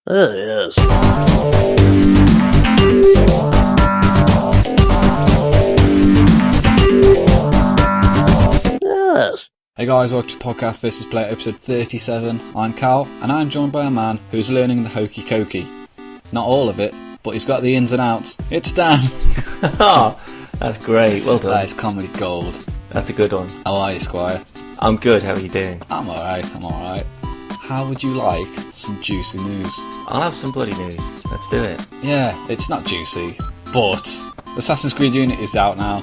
Yes. Yes. Hey guys, welcome to Podcast vs. Player episode 37. I'm Cal, and I'm joined by a man who's learning the hokey cokey. Not all of it, but he's got the ins and outs. It's Dan. Oh, that's great. Well done. That is comedy gold. That's a good one. How are you, Squire? I'm good. How are you doing? I'm alright. How would you like some juicy news? I'll have some bloody news. Let's do it. Yeah, it's not juicy, but Assassin's Creed Unity is out now.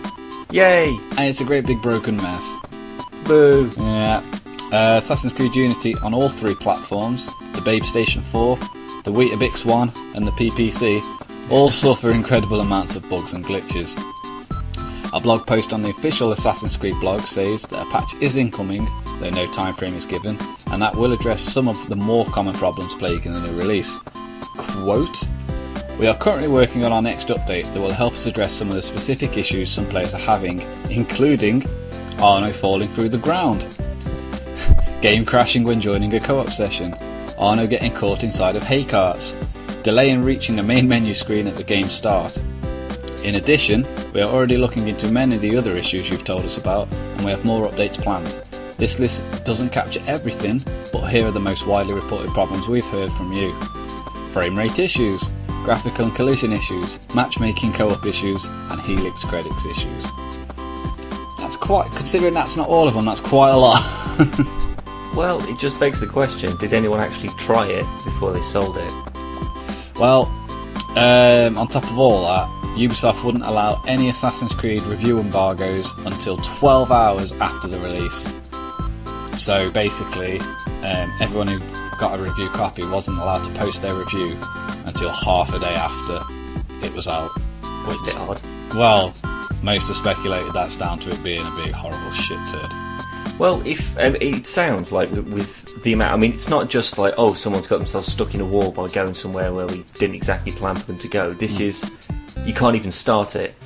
Yay! And it's a great big broken mess. Boo! Yeah. Assassin's Creed Unity on all three platforms, the Babe Station 4, the Weetabix 1 and the PPC, all suffer incredible amounts of bugs and glitches. A blog post on the official Assassin's Creed blog says that a patch is incoming, though no time frame is given, and that will address some of the more common problems plaguing the new release. Quote, "We are currently working on our next update that will help us address some of the specific issues some players are having, including Arno falling through the ground, game crashing when joining a co-op session, Arno getting caught inside of hay carts, delay in reaching the main menu screen at the game's start. In addition, we are already looking into many of the other issues you've told us about, and we have more updates planned. This list doesn't capture everything, but here are the most widely reported problems we've heard from you. Frame rate issues, graphical and collision issues, matchmaking co-op issues, and Helix credits issues." That's quite, considering that's not all of them, that's quite a lot. Well, it just begs the question, did anyone actually try it before they sold it? Well, on top of all that, Ubisoft wouldn't allow any Assassin's Creed review embargoes until 12 hours after the release. So basically, everyone who got a review copy wasn't allowed to post their review until half a day after it was out. That's a bit odd. Well, most have speculated that's down to it being a big horrible shit turd. Well, if it sounds like with the amount, I mean, it's not just like, oh, someone's got themselves stuck in a wall by going somewhere where we didn't exactly plan for them to go. This is, you can't even start it.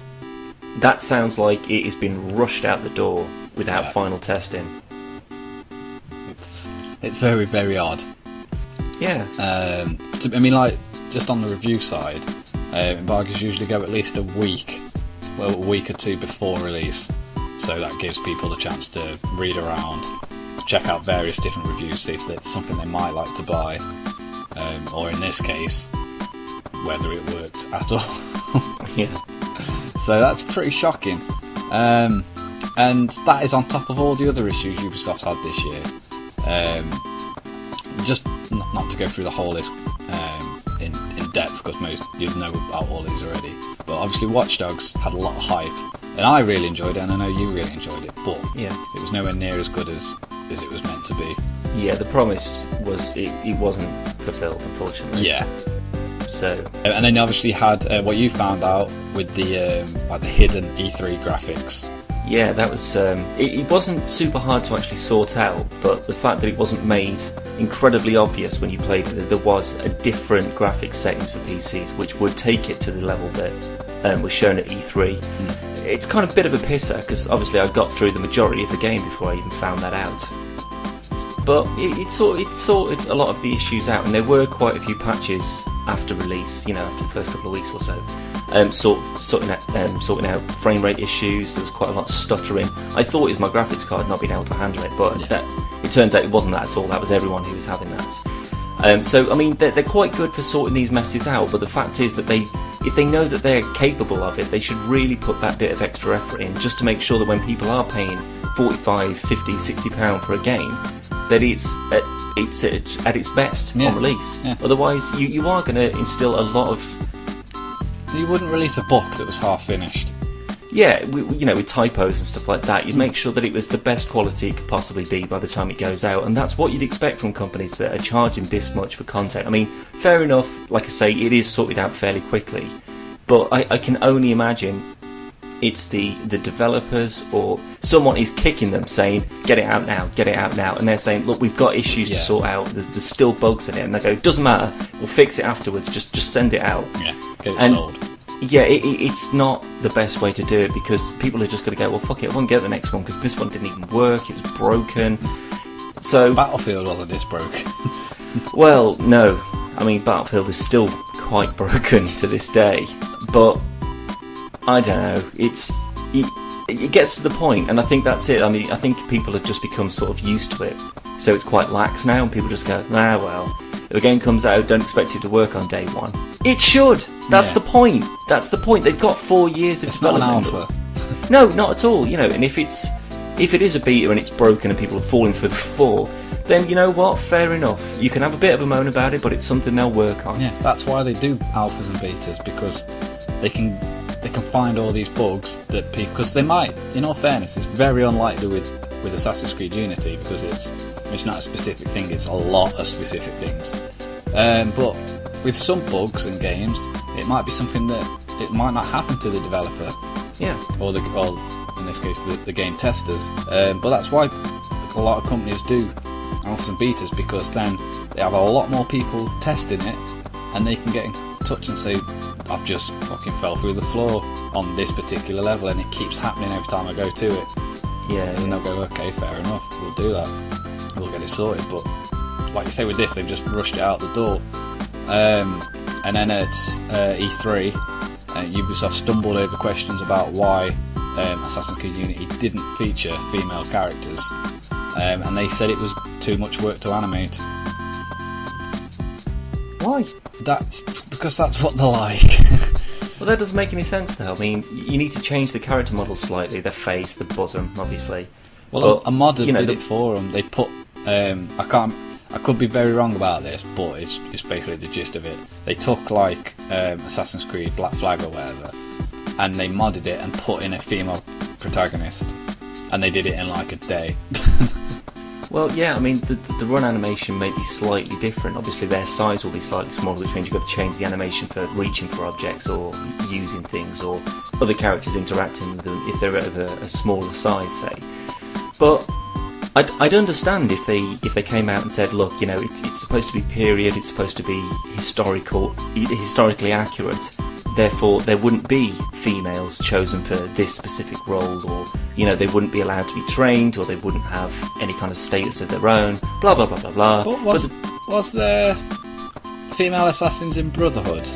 That sounds like it has been rushed out the door without final testing. It's very, very odd. Yeah. I mean, like, just on the review side, embargoes usually go at least a week or two before release. So that gives people the chance to read around, check out various different reviews, see if there's something they might like to buy, or in this case, whether it worked at all. Yeah. So that's pretty shocking. And that is on top of all the other issues Ubisoft's had this year. Just not to go through the whole list in depth, because most you'd know about all these already. But obviously Watch Dogs had a lot of hype. And I really enjoyed it, and I know you really enjoyed it, but yeah, it was nowhere near as good as it was meant to be. Yeah, the promise was it wasn't fulfilled, unfortunately. Yeah. So, and then you obviously had what you found out with the like the hidden E3 graphics. Yeah, that was it wasn't super hard to actually sort out, but the fact that it wasn't made incredibly obvious when you played it, that there was a different graphics settings for PCs, which would take it to the level that was shown at E3. It's kind of a bit of a pisser, because obviously I got through the majority of the game before I even found that out. But it sorted a lot of the issues out, and there were quite a few patches after release, after the first couple of weeks or so, sorting out frame rate issues. There was quite a lot of stuttering. I thought it was my graphics card not being able to handle it, but it turns out it wasn't that at all. That was everyone who was having that. So, I mean, they're quite good for sorting these messes out, but the fact is that if they know that they're capable of it, they should really put that bit of extra effort in, just to make sure that when people are paying £45, £50, £60 for a game, that it's at its best on release. Yeah. Otherwise, you are going to instill a lot of... You wouldn't release a book that was half finished. Yeah, with typos and stuff like that, you'd make sure that it was the best quality it could possibly be by the time it goes out, and that's what you'd expect from companies that are charging this much for content. I mean, fair enough, like I say, it is sorted out fairly quickly, but I can only imagine it's the developers or someone is kicking them saying, get it out now, and they're saying, look, we've got issues to sort out, there's still bugs in it, and they go, doesn't matter, we'll fix it afterwards, just send it out. Yeah, get it sold. Yeah, it's not the best way to do it, because people are just going to go, well, fuck it, I won't get the next one because this one didn't even work, it was broken. So Battlefield wasn't this broken. Well, no. I mean, Battlefield is still quite broken to this day, but I don't know. It gets to the point, and I think that's it. I mean, I think people have just become sort of used to it, so it's quite lax now, and people just go, well, if a game comes out, don't expect it to work on day one. It should. That's the point. That's the point. They've got 4 years of development. It's not an alpha. No, not at all. And if it is a beta and it's broken and people are falling for the fall, then you know what? Fair enough. You can have a bit of a moan about it, but it's something they'll work on. Yeah, that's why they do alphas and betas, because they can find all these bugs that people, because they might. In all fairness, it's very unlikely with Assassin's Creed Unity, because it's not a specific thing. It's a lot of specific things. But with some bugs in games, it might be something that it might not happen to the developer. Yeah. Or in this case, the game testers. But that's why a lot of companies do alphas and betas, because then they have a lot more people testing it, and they can get in touch and say, I've just fucking fell through the floor on this particular level, and it keeps happening every time I go to it. Yeah. And they'll go, okay, fair enough, we'll do that. We'll get it sorted. But like you say with this, they've just rushed it out the door. And then at E3, Ubisoft stumbled over questions about why Assassin's Creed Unity didn't feature female characters, and they said it was too much work to animate. Why? That's because that's what they're like. Well, that doesn't make any sense though. I mean, you need to change the character models slightly, their face, the bosom, obviously. Well, a modder did it for them. They put I could be very wrong about this, but it's basically the gist of it. They took like Assassin's Creed Black Flag or whatever, and they modded it and put in a female protagonist, and they did it in like a day. Well, yeah, I mean, the run animation may be slightly different. Obviously, their size will be slightly smaller, which means you've got to change the animation for reaching for objects or using things, or other characters interacting with them if they're of a smaller size, say. But I'd understand if they came out and said, look, it's supposed to be period, it's supposed to be historically accurate. Therefore, there wouldn't be females chosen for this specific role, or they wouldn't be allowed to be trained, or they wouldn't have any kind of status of their own. Blah blah blah blah blah. But was there female assassins in Brotherhood?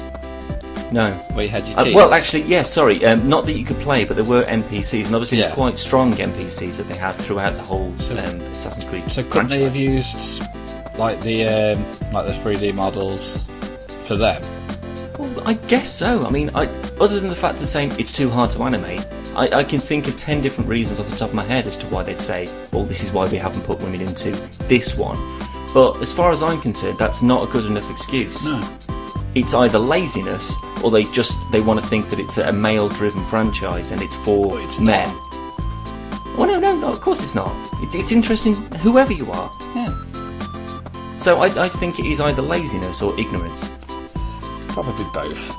No. Where you had your teams? Well, actually, yes. Sorry, not that you could play, but there were NPCs, and obviously Yeah. it's quite strong NPCs that they had throughout the whole Assassin's Creed. So couldn't they have franchise. used like the 3D models for them? Well, I guess so. I mean, other than the fact of saying it's too hard to animate, I can think of 10 different reasons off the top of my head as to why they'd say, well, this is why we haven't put women into this one. But as far as I'm concerned, that's not a good enough excuse. No. It's either laziness, or they want to think that it's a male-driven franchise and it's for But it's men. not. Well, no, of course it's not. It's interesting, whoever you are. Yeah. So I think it is either laziness or ignorance. Probably both.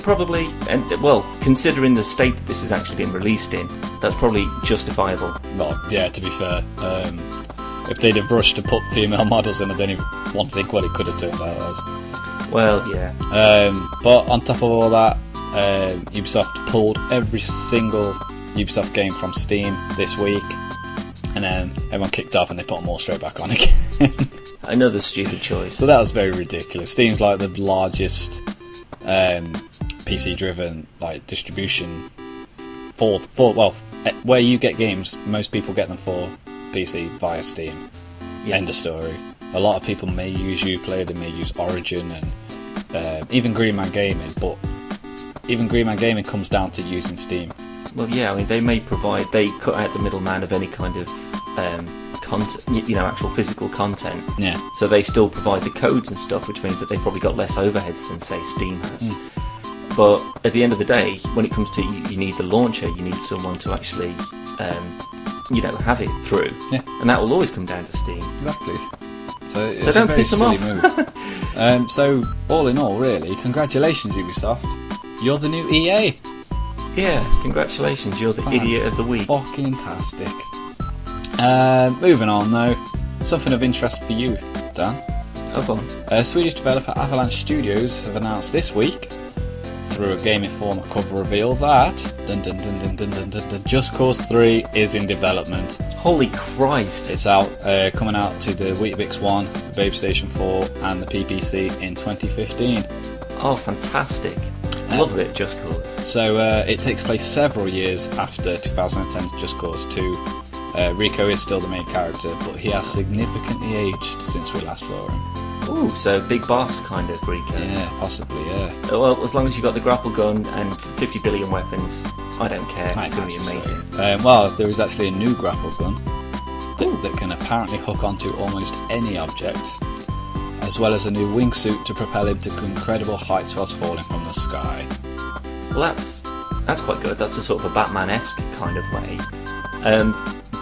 Probably, and well, considering the state that this has actually been released in, that's probably justifiable. Well, yeah, to be fair. If they'd have rushed to put female models in, I don't even want to think what it could have turned out as. Well, yeah. But on top of all that, Ubisoft pulled every single Ubisoft game from Steam this week, and then everyone kicked off and they put them all straight back on again. Another stupid choice. So that was very ridiculous. Steam's like the largest PC-driven like distribution for where you get games. Most people get them for PC via Steam. Yeah. End of story. A lot of people may use Uplay, they may use Origin, and even Green Man Gaming. But even Green Man Gaming comes down to using Steam. Well, yeah. I mean, they cut out the middleman of any kind of content, actual physical content. Yeah. So they still provide the codes and stuff, which means that they've probably got less overheads than, say, Steam has. But at the end of the day, when it comes to you need the launcher, you need someone to actually, have it through. Yeah. And that will always come down to Steam. Exactly. So it's don't a very piss 'em silly off. move. So all in all, really, congratulations Ubisoft. You're the new EA. Yeah, congratulations, you're the idiot of the week. Fucking tastic. Moving on though, something of interest for you, Dan. Oh, go on. Swedish developer Avalanche Studios have announced this week, through a Game Informer cover reveal, that Just Cause 3 is in development. Holy Christ! It's out, coming out to the Weetabix 1, the Babe Station 4, and the PPC in 2015. Oh, fantastic! Love it, Just Cause. So it takes place several years after 2010's Just Cause 2. Rico is still the main character, but he has significantly aged since we last saw him. Ooh, so big boss kind of Rico. Yeah, possibly, yeah. Well, as long as you got the grapple gun and 50 billion weapons, I don't care. It's going to be amazing. Well, there is actually a new grapple gun that can apparently hook onto almost any object, as well as a new wingsuit to propel him to incredible heights whilst falling from the sky. Well, that's quite good. That's a sort of a Batman-esque kind of way.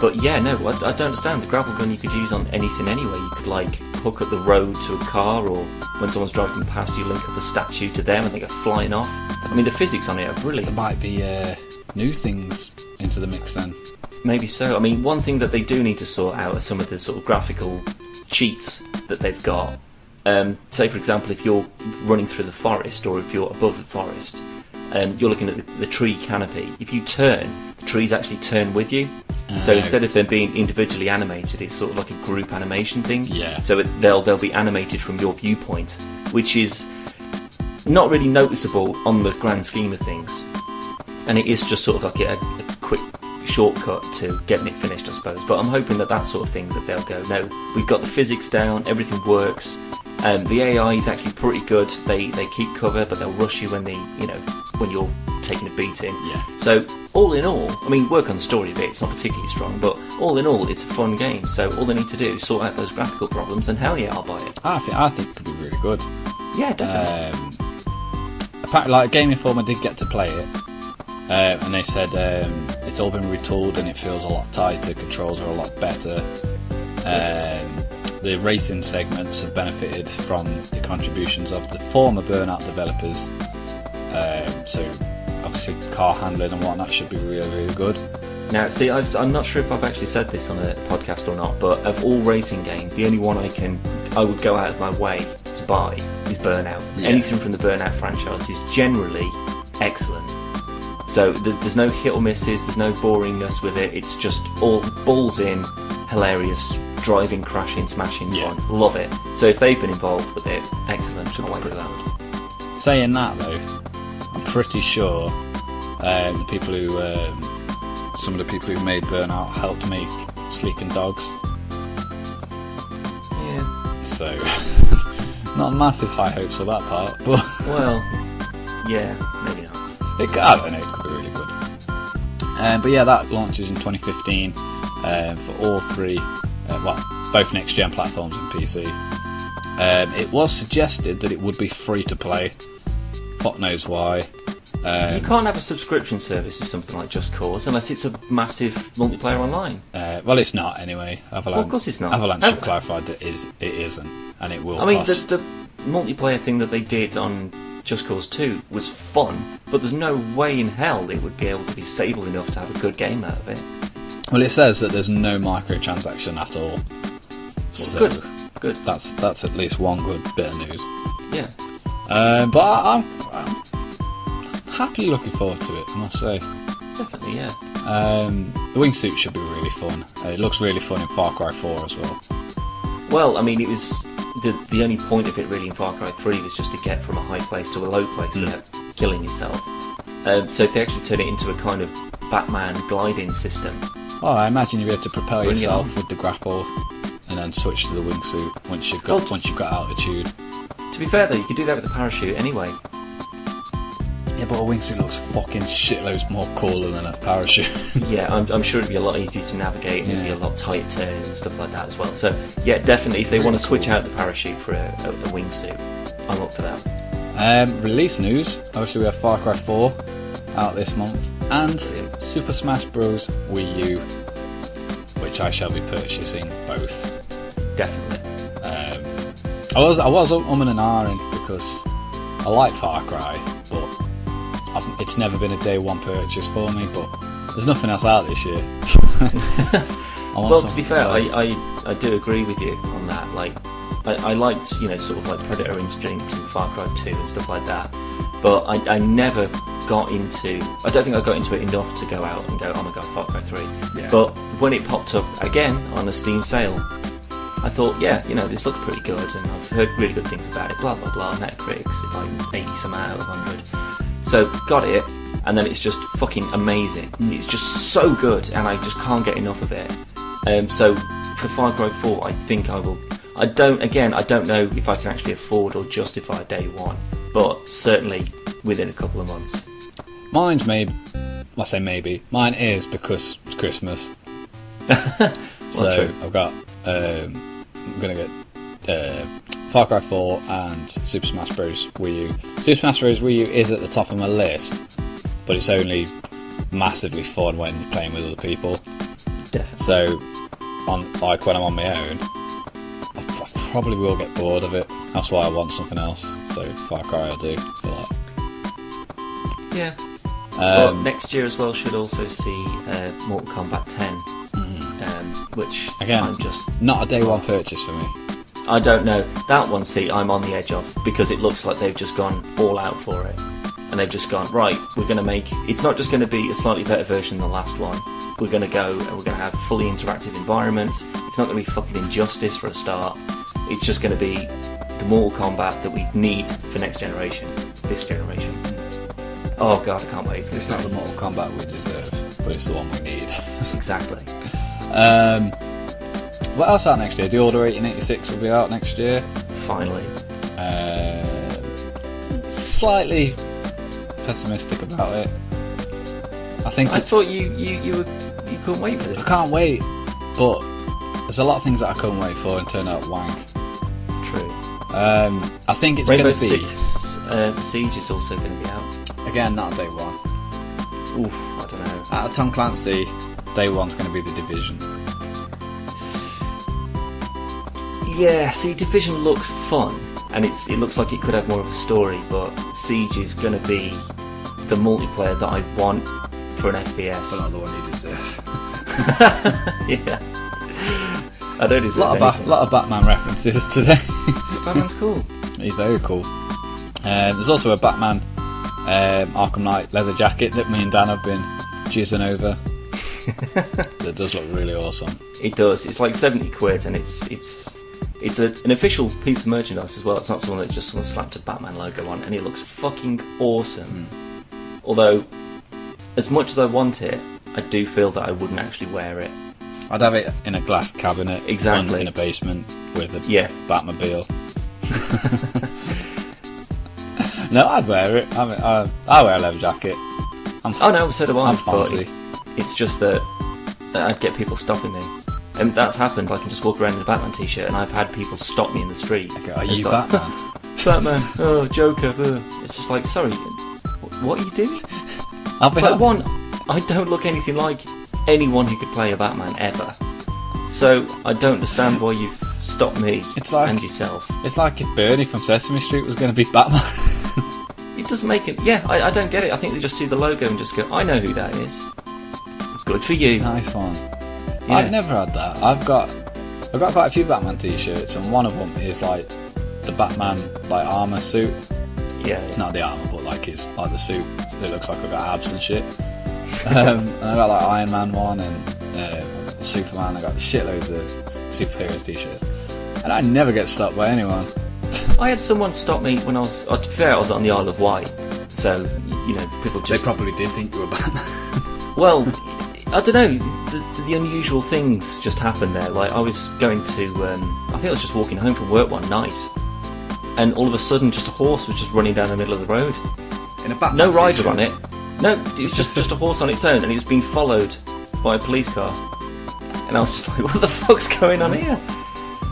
But yeah, no, I don't understand. The grapple gun you could use on anything anyway. You could, like, hook up the road to a car, or when someone's driving past, you link up a statue to them and they go flying off. I mean, the physics on it are brilliant. There might be new things into the mix then. Maybe so. I mean, one thing that they do need to sort out are some of the sort of graphical cheats that they've got. Say, for example, if you're running through the forest, or if you're above the forest, you're looking at the tree canopy. If you turn, the trees actually turn with you. So instead of them being individually animated, it's sort of like a group animation thing. Yeah. So they'll be animated from your viewpoint, which is not really noticeable on the grand scheme of things. And it is just sort of like a quick shortcut to getting it finished, I suppose. But I'm hoping that sort of thing, that they'll go, no, we've got the physics down, everything works. The AI is actually pretty good. They keep cover, but they'll rush you when when you're taking a beating. Yeah. So all in all, I mean, work on the story a bit. It's not particularly strong, but all in all, it's a fun game. So all they need to do is sort out those graphical problems, and hell yeah, I'll buy it. I think it could be really good. Yeah, definitely. Apparently, like, Game Informer did get to play it, and they said it's all been retooled and it feels a lot tighter. Controls are a lot better. The racing segments have benefited from the contributions of the former Burnout developers. So obviously car handling and whatnot should be really, really good. Now, see, I'm not sure if I've actually said this on a podcast or not, but of all racing games, the only one I would go out of my way to buy is Burnout. Yeah. Anything from the Burnout franchise is generally excellent. So there's no hit or misses, there's no boringness with it. It's just all balls in, hilarious, driving, crashing, smashing fun. Love it. So if they've been involved with it, excellent. I'll wait for that. Saying that though, I'm pretty sure the people who, some of the people who made Burnout helped make Sleeping Dogs. Yeah. So, not massive high hopes for that part, but well, yeah, maybe not. I don't know, it could be really good. But yeah, that launches in 2015 for all three, both next-gen platforms and PC. It was suggested that it would be free to play. Fuck knows why. You can't have a subscription service or something like Just Cause unless it's a massive multiplayer online. Well, it's not anyway. Avalanche, well, of course it's not. Avalanche have clarified that it isn't, and it will. I mean, cost. the multiplayer thing that they did on Just Cause 2 was fun, but there's no way in hell it would be able to be stable enough to have a good game out of it. Well, it says that there's no microtransaction at all. Well, So good. That's at least one good bit of news. Yeah. But I'm happily looking forward to it, I must say. Definitely, yeah. The wingsuit should be really fun. It looks really fun in Far Cry 4 as well. Well, I mean, it was the only point of it really in Far Cry 3 was just to get from a high place to a low place without killing yourself. So if they actually turn it into a kind of Batman gliding system. Oh, I imagine you'd be able to propel yourself with the grapple and then switch to the wingsuit once you've got altitude. To be fair though, you could do that with a parachute anyway. Yeah, but a wingsuit looks fucking shitloads more cooler than a parachute. Yeah, I'm sure it'd be a lot easier to navigate and it'd be a lot tighter turns and stuff like that as well. So yeah, definitely if they want to switch out the parachute for a wingsuit, I'm up for that. Release news, obviously we have Far Cry 4 out this month, and Super Smash Bros. Wii U, which I shall be purchasing both. Definitely. I was umming and ahhing because I like Far Cry, but it's never been a day one purchase for me. But there's nothing else out this year. Well, to be fair, I do agree with you on that. Like, I liked, sort of like Predator Instinct and Far Cry 2 and stuff like that, but I never got into. I don't think I got into it enough to go out and go, oh my god, Far Cry 3. Yeah. But when it popped up again on a Steam sale, I thought, yeah, this looks pretty good, and I've heard really good things about it. Blah blah blah. Metacritic's is like 80 some out of 100. So got it, and then it's just fucking amazing. It's just so good, and I just can't get enough of it. So for Far Cry 4, I think I will. I don't know if I can actually afford or justify day one, but certainly within a couple of months. Mine's maybe. I say maybe. Mine is because it's Christmas. So true. I've got. I'm gonna get Far Cry 4 and Super Smash Bros. Wii U. Super Smash Bros. Wii U is at the top of my list, but it's only massively fun when you're playing with other people. Definitely. So, when I'm on my own, I probably will get bored of it. That's why I want something else. So Far Cry I'll do for that. Yeah. But next year as well should also see Mortal Kombat 10, which Again, I'm just not a day one purchase for me. I don't know. That one, see, I'm on the edge of, because it looks like they've just gone all out for it. And they've just gone, right, we're going to make... It's not just going to be a slightly better version than the last one. We're going to go and we're going to have fully interactive environments. It's not going to be fucking Injustice for a start. It's just going to be the Mortal Kombat that we need for next generation. This generation. Oh god, I can't wait. It's not the Mortal Kombat we deserve, but it's the one we need. Exactly. What else out next year? The Order 1886 will be out next year. Finally. Slightly pessimistic about it. I thought you couldn't wait for this. I can't wait, but there's a lot of things that I couldn't wait for and turn out wank. True. I think it's going to be... Six, the Siege is also going to be out. Again, not day one. Oof, I don't know. Out of Tom Clancy, day one's going to be The Division. Yeah, see, Division looks fun, and it looks like it could have more of a story, but Siege is going to be the multiplayer that I want for an FPS. But not the one you deserve. Yeah. I don't deserve A lot of Batman references today. Batman's cool. He's very cool. There's also a Batman Arkham Knight leather jacket that me and Dan have been jizzing over. That does look really awesome. It does. It's like 70 quid, and it's an official piece of merchandise as well. It's not someone that just someone slapped a Batman logo on, and it looks fucking awesome. Although, as much as I want it, I do feel that I wouldn't actually wear it. I'd have it in a glass cabinet, exactly, in a basement with a Batmobile. No, I'd wear it. I wear a leather jacket. Oh no, so do I. I'm fancy. But it's just that I'd get people stopping me. And that's happened. I can just walk around in a Batman t-shirt, and I've had people stop me in the street. Okay, are you Batman? Batman. Oh, Joker. It's just like, sorry, what are you doing? One, I don't look anything like anyone who could play a Batman ever. So I don't understand why you've stopped me and yourself. It's like if Bernie from Sesame Street was going to be Batman. It doesn't make it. Yeah, I don't get it. I think they just see the logo and just go, I know who that is. Good for you. Nice one. Yeah. I've never had that. I've got quite a few Batman t-shirts, and one of them is like the Batman like armour suit. Yeah. Not the armour, but like it's like the suit. It looks like I've got abs and shit. And I got like Iron Man one and Superman. I got shitloads of superheroes t-shirts, and I never get stopped by anyone. I had someone stop me when I was. To be fair, I was on the Isle of Wight, so people just. They probably did think you were Batman. Well, I don't know. The unusual things just happened there. Like I was going to. I think I was just walking home from work one night, and all of a sudden, just a horse was just running down the middle of the road. In a Batman no rider t-shirt. on it. No, it was just a horse on its own, and it was being followed by a police car. And I was just like, what the fuck's going on here?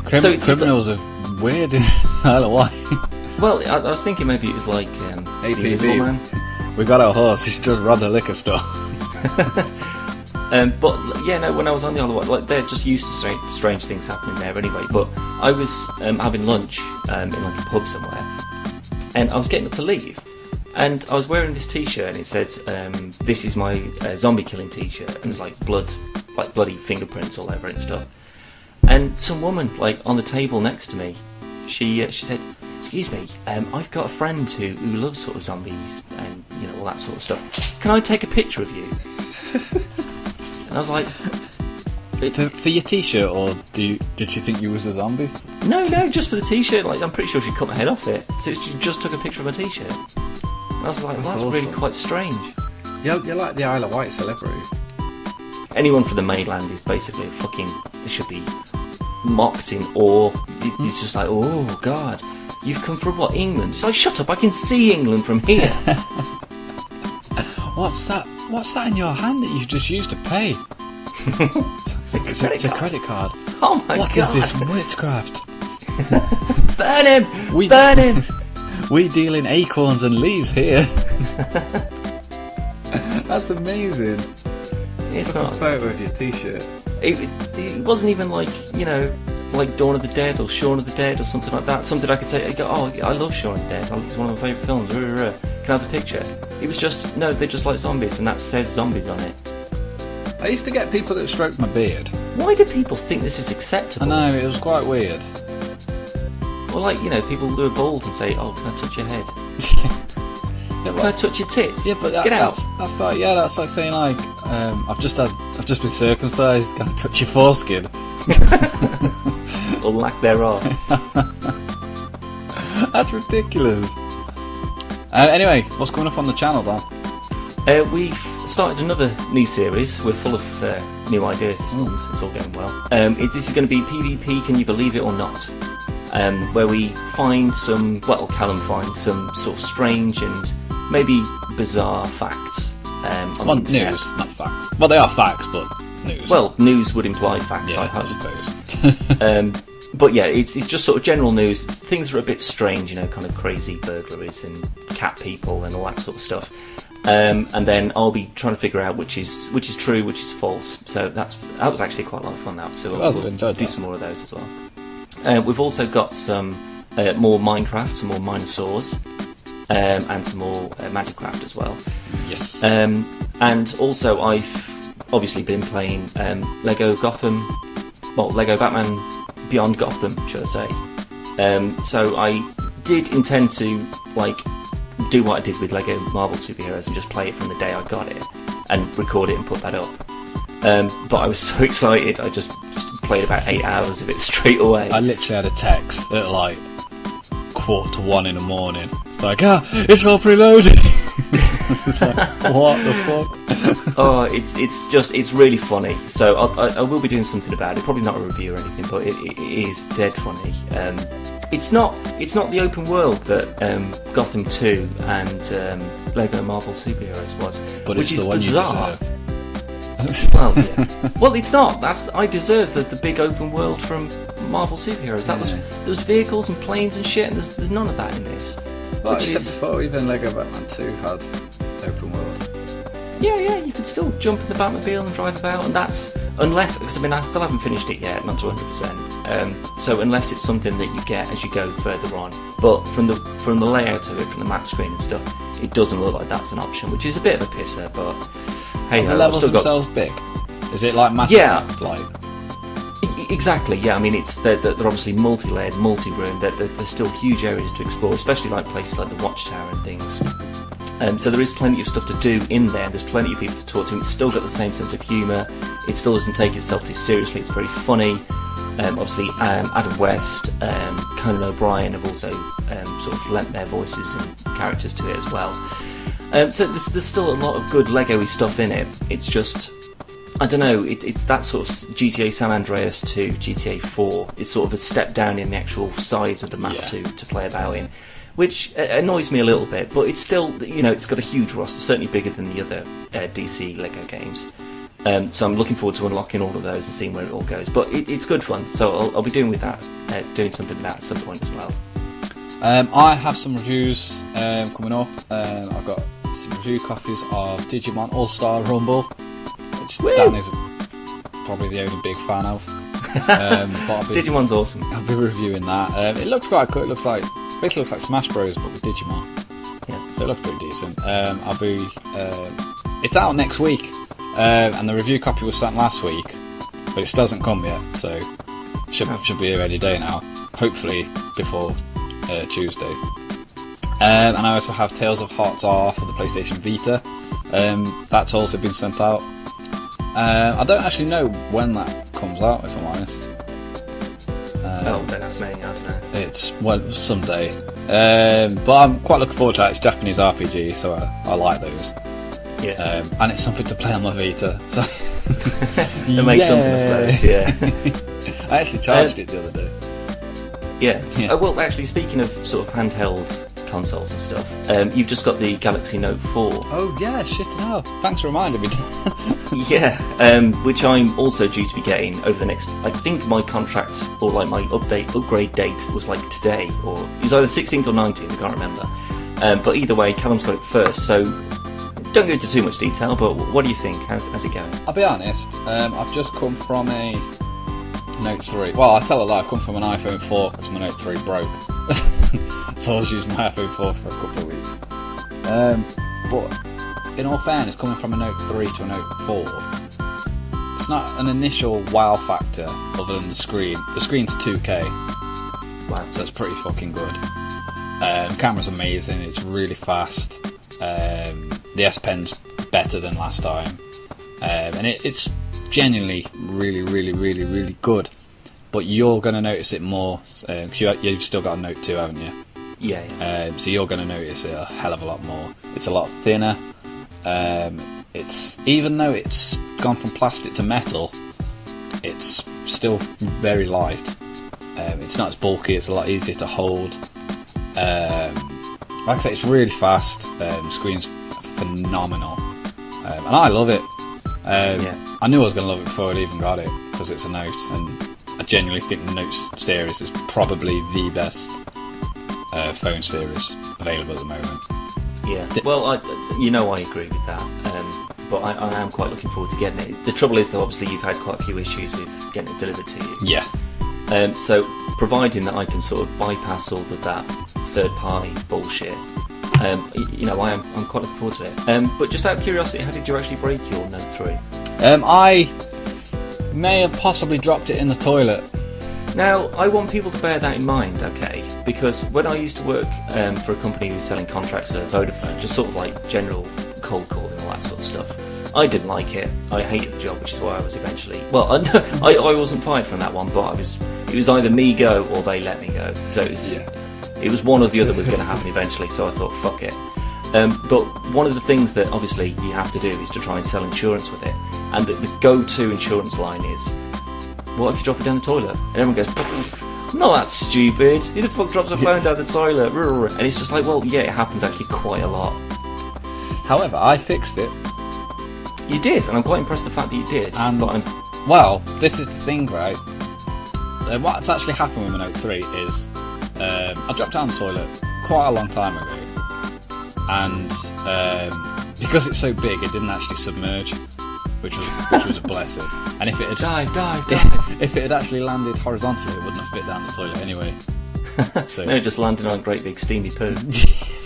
Criminals are weird in Isle of Wight. Well, I was thinking maybe it was like Hey, the Invisible Man. We got our horse, he's just run the liquor store. But yeah, no, when I was on the Isle of Wight, like they're just used to strange things happening there anyway. But I was having lunch in like a pub somewhere, and I was getting up to leave, and I was wearing this t-shirt, and it said, "This is my zombie killing t-shirt," and there's like blood, like bloody fingerprints all over it and stuff. And some woman, like on the table next to me, she said, "Excuse me, I've got a friend who loves sort of zombies and all that sort of stuff. Can I take a picture of you? And I was like... For your t-shirt, or did she think you was a zombie? No, just for the t-shirt. Like, I'm pretty sure she cut my head off it. So she just took a picture of my t-shirt. And I was like, that's awesome. really quite strange. You're like the Isle of Wight celebrity. Anyone from the mainland is basically they should be mocked in awe. It's just like, oh God, you've come from what, England? It's like, shut up, I can see England from here. What's that in your hand that you just used to pay? It's a credit card. Oh my God. What is this witchcraft? Burn him! Burn him! We deal in acorns and leaves here. That's amazing. It's Took not a photo of your t-shirt. It wasn't even like, like Dawn of the Dead or Shaun of the Dead or something like that. Something I could say, oh, I love Shaun of the Dead. It's one of my favourite films. Can I have the picture? It was just, no, they're just like zombies, and that says zombies on it. I used to get people that stroked my beard. Why do people think this is acceptable? I know, it was quite weird. Well, like, people who are bald and say, oh, can I touch your head? Can I touch your tits? Yeah, but Get out. That's like saying, like, I've just been circumcised, can I touch your foreskin? Or lack thereof. That's ridiculous. Anyway, what's coming up on the channel, Dan? We've started another new series. We're full of new ideas this month. It's all going well. This is going to be PvP, Can You Believe It or Not? Where we find Callum finds some sort of strange and maybe bizarre facts on the internet. News, not facts. Well, they are facts, but news. Well, news would imply facts, yeah, I hope. I suppose. But yeah, it's just sort of general news. Things are a bit strange, kind of crazy burglaries and cat people and all that sort of stuff. And then I'll be trying to figure out which is true, which is false. So that was actually quite a lot of fun. So we'll do some more of those as well. We've also got some more Minecraft, some more Minosaurs, and some more Magicraft as well. Yes. And also I've obviously been playing Lego Batman Beyond Gotham, should I say. So I did intend to do what I did with Lego Marvel Superheroes and just play it from the day I got it and record it and put that up. But I was so excited, I just played about 8 hours of it straight away. I literally had a text at 1:15 in the morning. It's like, it's all preloaded. It's like, what the fuck? Oh, it's really funny. So I will be doing something about it. Probably not a review or anything, but it is dead funny. It's not the open world that Gotham 2 and Lego Marvel Superheroes was, but which it's the is one bizarre. you deserve. Well, yeah. Well, it's not. I deserve the big open world from Marvel Superheroes. There was vehicles and planes and shit, and there's none of that in this. Well, except before even Lego Batman 2 had open world. Yeah, you could still jump in the Batmobile and drive about, and that's because I still haven't finished it yet, not to 100%. So unless it's something that you get as you go further on, but from the layout of it, from the map screen and stuff, it doesn't look like that's an option, which is a bit of a pisser. But hey, the levels themselves big. Is it like Mass Effect? Exactly. Yeah, I mean they're obviously multi-layered, multi-room. There's still huge areas to explore, especially like places like the Watchtower and things. So there is plenty of stuff to do in there. There's plenty of people to talk to. And it's still got the same sense of humour. It still doesn't take itself too seriously. It's very funny. Obviously, Adam West, Conan O'Brien have also sort of lent their voices and characters to it as well. So there's still a lot of good Lego-y stuff in it. It's just, I don't know, it's that sort of GTA San Andreas to GTA 4. It's sort of a step down in the actual size of the map to play about in, which annoys me a little bit, but it's still, it's got a huge roster, certainly bigger than the other DC Lego games. So I'm looking forward to unlocking all of those and seeing where it all goes. But it's good fun, so I'll be doing something with that at some point as well. I have some reviews coming up. I've got some review copies of Digimon All-Star Rumble, which Dan is probably the only big fan of. Digimon's awesome. I'll be reviewing that. It looks quite cool. It basically looks like Smash Bros, but with Digimon. Yeah. So it looks pretty decent. It's out next week, and the review copy was sent last week, but it still hasn't come yet, so should be here any day now. Hopefully before Tuesday. And I also have Tales of Hearts R for the PlayStation Vita. That's also been sent out. I don't actually know when that comes out, if I'm honest. Don't ask me, I don't know. It's, well, someday. But I'm quite looking forward to it. It's Japanese RPG, so I like those. Yeah. And it's something to play on my Vita. So it makes something, I suppose, yeah. I actually charged it the other day. Yeah. Well, actually, speaking of sort of handheld consoles and stuff, you've just got the Galaxy Note 4. Oh, yeah, shit, no. Thanks for reminding me. Yeah, which I'm also due to be getting over the next... I think my contract, or like my upgrade date was like today, or it was either 16th or 19th, I can't remember. But either way, Callum's got it first, so don't go into too much detail, but what do you think? How's it going? I'll be honest, I've just come from a Note 3. Well, I tell a lie, I've come from an iPhone 4 because my Note 3 broke. So I was using my iPhone 4 for a couple of weeks. But in all fairness, coming from a Note 3 to a Note 4, it's not an initial wow factor other than the screen. The screen's 2K, Wow. so it's pretty fucking good. Camera's amazing, it's really fast. The S Pen's better than last time. And it's genuinely really, really, really, really good. But you're going to notice it more, because you've still got a Note 2, haven't you? Yeah. So you're going to notice it a hell of a lot more. It's a lot thinner. It's, even though it's gone from plastic to metal, it's still very light. It's not as bulky, it's a lot easier to hold. Like I say, it's really fast. Screen's phenomenal. And I love it. I knew I was going to love it before I even got it, because it's a Note, and I genuinely think the Note series is probably the best phone series available at the moment. Yeah. Well, I agree with that. But I am quite looking forward to getting it. The trouble is, though, obviously you've had quite a few issues with getting it delivered to you. Yeah. So, providing that I can sort of bypass all of that third-party bullshit, I'm quite looking forward to it. But just out of curiosity, how did you actually break your Note 3? I may have possibly dropped it in the toilet. Now, I want people to bear that in mind, okay? Because when I used to work for a company who was selling contracts for Vodafone, just sort of like general cold calling and all that sort of stuff, I didn't like it. I hated the job, which is why I was eventually... Well, I wasn't fired from that one, but it was either me go or they let me go. So it was one or the other was going to happen eventually, so I thought, fuck it. But one of the things that obviously you have to do is to try and sell insurance with it. And the go-to insurance line is, what if you drop it down the toilet? And everyone goes, poof, I'm not that stupid. Who the fuck drops a phone down the toilet? And it's just like, well, yeah, it happens actually quite a lot. However, I fixed it. You did, and I'm quite impressed the fact that you did. And, well, this is the thing, right? What's actually happened with my Note 3 is I dropped down the toilet quite a long time ago. And because it's so big, it didn't actually submerge, which was a blessing. And if it had dive. If it had actually landed horizontally, it wouldn't have fit down the toilet anyway. So no, just landed on a great big steamy poo.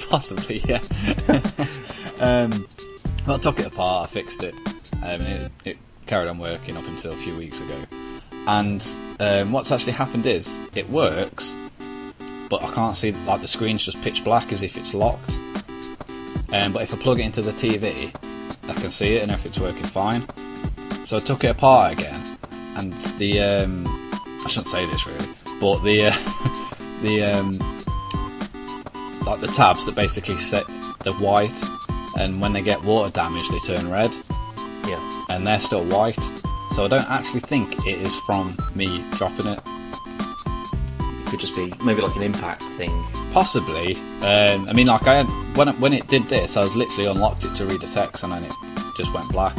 Possibly, yeah. Well, I took it apart, I fixed it, and it carried on working up until a few weeks ago. And what's actually happened is it works, but I can't see, like, the screen's just pitch black as if it's locked. But if I plug it into the TV, I can see it and if it's working fine. So I took it apart again, and I shouldn't say this really, but like the tabs that basically set the white, and when they get water damage they turn red. Yeah. And they're still white. So I don't actually think it is from me dropping it. It could just be maybe like an impact thing. Possibly. I mean, like when it did this, I was literally unlocked it to read a text, and then it just went black.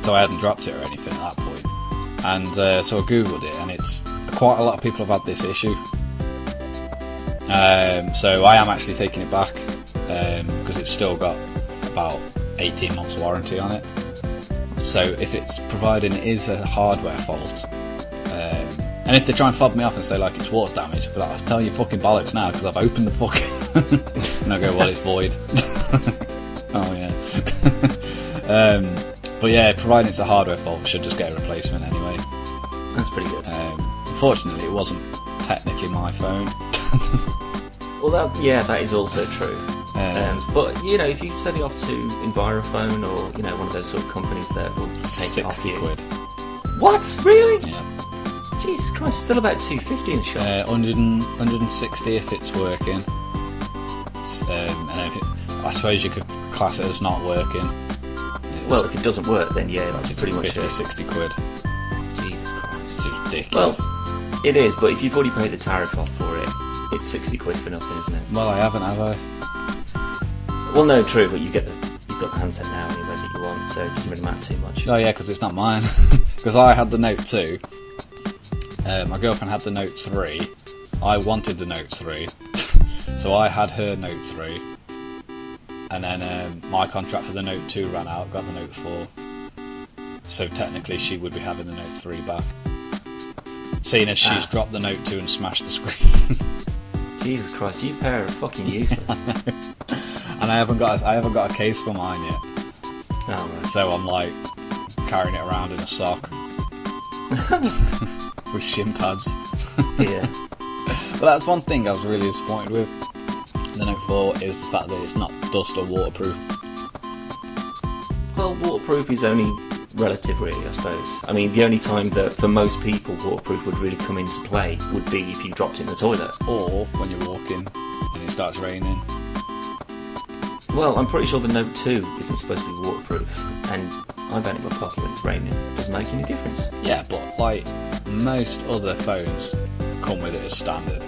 So I hadn't dropped it or anything at that point. And so I googled it, and it's quite a lot of people have had this issue. So I am actually taking it back because it's still got about 18 months warranty on it. So if it's providing it is a hardware fault, and if they try and fob me off and say like it's water damage, but I'll tell you fucking bollocks now because I've opened the fucking and I go, well, it's void. Oh yeah. But yeah, providing it's a hardware fault, we should just get a replacement anyway. That's pretty good. Unfortunately, it wasn't technically my phone. Well, that is also true. But if you send it off to Envirophone or one of those sort of companies that will take it off you. £60. What? Really? Yeah. Jesus Christ, still about $2.50 in a shop. 160 if it's working. And I suppose you could class it as not working. Well, if it doesn't work, then that's pretty much 50, 60 quid. Jesus Christ. It's ridiculous. Well, it is, but if you've already paid the tariff off for it, it's 60 quid for nothing, isn't it? Well, I haven't, have I? Well, no, true, but you've got the handset now anyway that you want, so it doesn't really matter too much. Oh yeah, because it's not mine. Because I had the Note 2. My girlfriend had the Note 3. I wanted the Note 3. So I had her Note 3. And then my contract for the Note 2 ran out, got the Note 4. So technically she would be having the Note 3 back. Seeing as she's dropped the Note 2 and smashed the screen. Jesus Christ, you pair are fucking useless. And I haven't got a case for mine yet. Oh, right. So I'm like carrying it around in a sock. With shin pads. Yeah. But that's one thing I was really disappointed with the Note 4 is the fact that it's not dust or waterproof. Well, waterproof is only relative, really, I suppose. I mean, the only time that, for most people, waterproof would really come into play would be if you dropped it in the toilet. Or when you're walking and it starts raining. Well, I'm pretty sure the Note 2 isn't supposed to be waterproof, and I've had it in my pocket when it's raining. It doesn't make any difference. Yeah, but like most other phones come with it as standard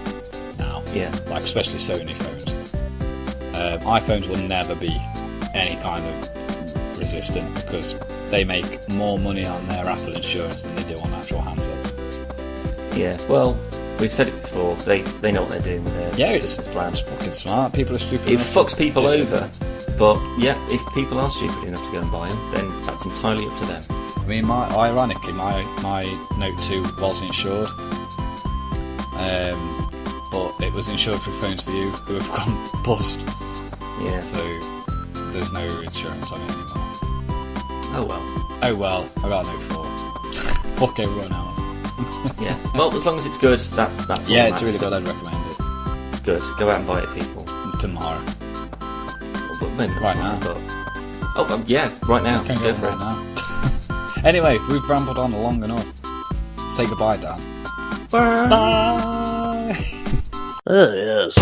now. Yeah. Like especially Sony phones. iPhones will never be any kind of resistant because they make more money on their Apple insurance than they do on actual handsets. Yeah, well, we've said it before, so they know what they're doing with their business plan. It's fucking smart. People are stupid. It fucks people over, but yeah, if people are stupid enough to go and buy them, then that's entirely up to them. I mean, ironically, my Note 2 was insured, but it was insured through Phones For You, who have gone bust. Yeah. So there's no insurance on it anymore. Oh well. Oh well, I got a Note 4. Fuck everyone else. Yeah. Well, as long as it's good, that's all. Yeah, it's really good. I'd recommend it. Good. Go out and buy it, people. Tomorrow. Well, maybe not Right tomorrow, now. But yeah, right now. Okay, go for right it. now. Anyway, we've rambled on long enough. Say goodbye, Dan. Bye. Bye. Oh yes.